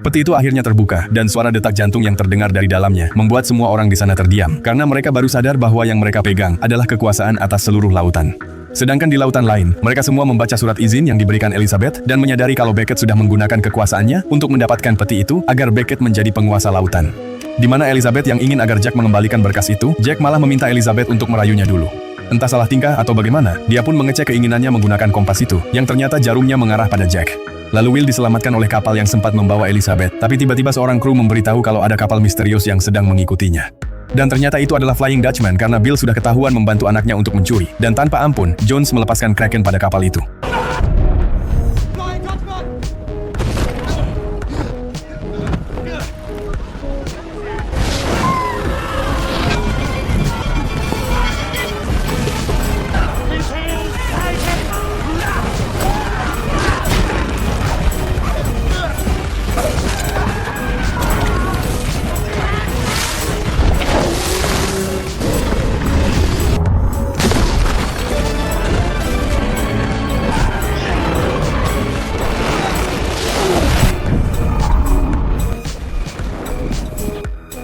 Peti itu akhirnya terbuka, dan suara detak jantung yang terdengar dari dalamnya membuat semua orang di sana terdiam, karena mereka baru sadar bahwa yang mereka pegang adalah kekuasaan atas seluruh lautan. Sedangkan di lautan lain, mereka semua membaca surat izin yang diberikan Elizabeth dan menyadari kalau Beckett sudah menggunakan kekuasaannya untuk mendapatkan peti itu agar Beckett menjadi penguasa lautan. Di mana Elizabeth yang ingin agar Jack mengembalikan berkas itu, Jack malah meminta Elizabeth untuk merayunya dulu. Entah salah tingkah atau bagaimana, dia pun mengecek keinginannya menggunakan kompas itu, yang ternyata jarumnya mengarah pada Jack. Lalu Will diselamatkan oleh kapal yang sempat membawa Elizabeth, tapi tiba-tiba seorang kru memberitahu kalau ada kapal misterius yang sedang mengikutinya. Dan ternyata itu adalah Flying Dutchman karena Bill sudah ketahuan membantu anaknya untuk mencuri, dan tanpa ampun, Jones melepaskan Kraken pada kapal itu.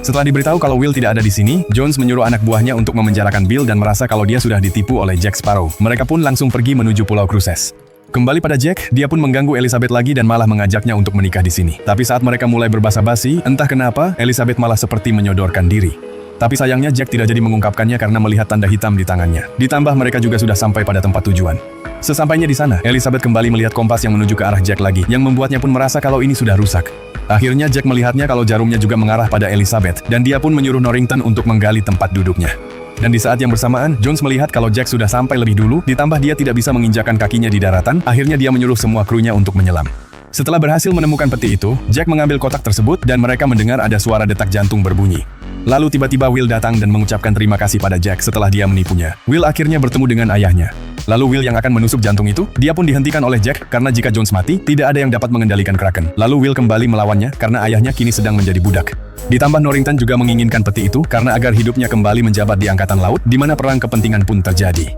Setelah diberitahu kalau Will tidak ada di sini, Jones menyuruh anak buahnya untuk memenjarakan Bill dan merasa kalau dia sudah ditipu oleh Jack Sparrow. Mereka pun langsung pergi menuju Pulau Cruces. Kembali pada Jack, dia pun mengganggu Elizabeth lagi dan malah mengajaknya untuk menikah di sini. Tapi saat mereka mulai berbasa-basi, entah kenapa, Elizabeth malah seperti menyodorkan diri. Tapi sayangnya Jack tidak jadi mengungkapkannya karena melihat tanda hitam di tangannya. Ditambah mereka juga sudah sampai pada tempat tujuan. Sesampainya di sana, Elizabeth kembali melihat kompas yang menuju ke arah Jack lagi, yang membuatnya pun merasa kalau ini sudah rusak. Akhirnya Jack melihatnya kalau jarumnya juga mengarah pada Elizabeth, dan dia pun menyuruh Norrington untuk menggali tempat duduknya. Dan di saat yang bersamaan, Jones melihat kalau Jack sudah sampai lebih dulu, ditambah dia tidak bisa menginjakan kakinya di daratan, akhirnya dia menyuruh semua krunya untuk menyelam. Setelah berhasil menemukan peti itu, Jack mengambil kotak tersebut dan mereka mendengar ada suara detak jantung berbunyi. Lalu tiba-tiba Will datang dan mengucapkan terima kasih pada Jack setelah dia menipunya. Will akhirnya bertemu dengan ayahnya. Lalu Will yang akan menusuk jantung itu, dia pun dihentikan oleh Jack karena jika Jones mati, tidak ada yang dapat mengendalikan Kraken. Lalu Will kembali melawannya karena ayahnya kini sedang menjadi budak. Ditambah Norrington juga menginginkan peti itu karena agar hidupnya kembali menjabat di Angkatan Laut, di mana perang kepentingan pun terjadi.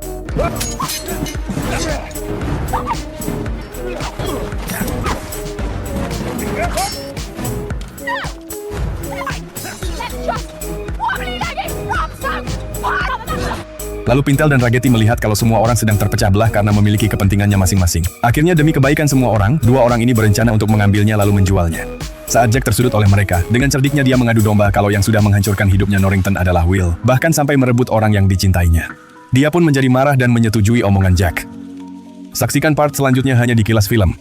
Lalu Pintel dan Ragetti melihat kalau semua orang sedang terpecah belah karena memiliki kepentingannya masing-masing. Akhirnya demi kebaikan semua orang, dua orang ini berencana untuk mengambilnya lalu menjualnya. Saat Jack tersudut oleh mereka, dengan cerdiknya dia mengadu domba kalau yang sudah menghancurkan hidupnya Norrington adalah Will, bahkan sampai merebut orang yang dicintainya. Dia pun menjadi marah dan menyetujui omongan Jack. Saksikan part selanjutnya hanya di Kilas Film.